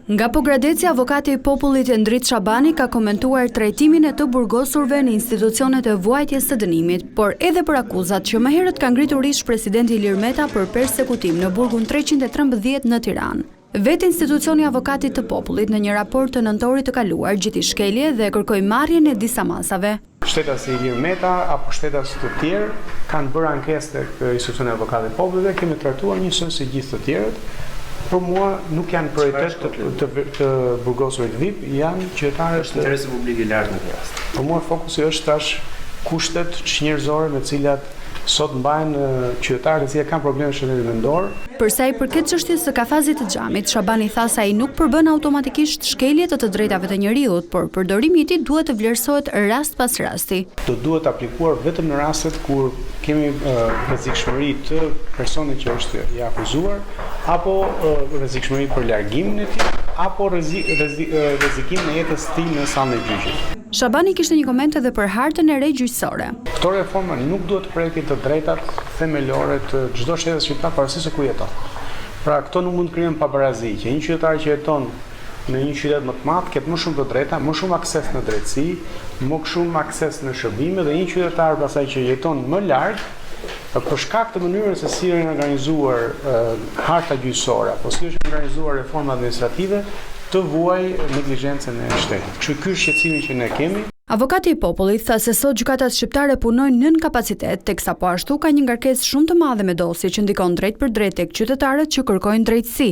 Nga Pogradeci, avokati I popullit Endrit Shabani ka komentuar trajtimin e të burgosurve në institucionet e vuajtjes së dënimit, por edhe për akuzat që më herët ka ngritur ish presidenti Ilir Meta për persekutim në burgun 313 në Tiranë. Vetë institucioni avokatit të popullit në një raport të nëntorit të kaluar gjiti shkelje dhe kërkoi marrjen e disa masave. Shtetas si Ilir Meta apo shtetas të tjerë kanë bërë ankesë tek institucioni avokatit të popullit dhe kemi trajtuar njësoj si gjithë të tjerët. Për mua nuk janë prioritet të burgosurit VIP, janë qytetarët. Është interesi publik I lartë në këtë rast. Për mua fokusi është tash kushtet çnjerëzore me të cilat sot mbajnë qytetarët që kanë probleme shëndetësie mendore. Për sa I përket çështjes së kafazit të xhamit, Shabani tha se ai nuk përbën automatikisht shkelje të drejtave të njeriut, por përdorimi I tij duhet të vlerësohet rast pas rasti. Do duhet aplikuar vetëm në rastet kur kemi rrezikshmëri të personit që është I akuzuar, apo rrezikshmëri për largimin e tij, apo rrezikim në jetës së tij në sallën e gjyqit. Shabani kishte një koment edhe për hartën e re gjyqësore. Këto reforma nuk duhet të prekin të drejtat themelore të çdo shteti shqiptar pavarësisht se ku jeton. Pra këto nuk mund të krijojnë pabarazi, që një qytetar që jeton në një qytet më të madh ketë më shumë të drejta, më shumë akses në drejtësi, më shumë akses në shërbime dhe një qytetar pastaj që jeton më larg për shkak të mënyrës se si është organizuar harta gjyqësore apo si është organizuar reforma administrative të vuaj neglizhencën e shtetit. Kështu ky është shqetësimi që ne kemi. Avokati I popullit tha se sot gjykatat shqiptare punojnë nën kapacitet, teksa po ashtu ka një ngarkesë shumë të madhe me dosje që ndikon drejt për drejt tek qytetarët që kërkojnë drejtësi.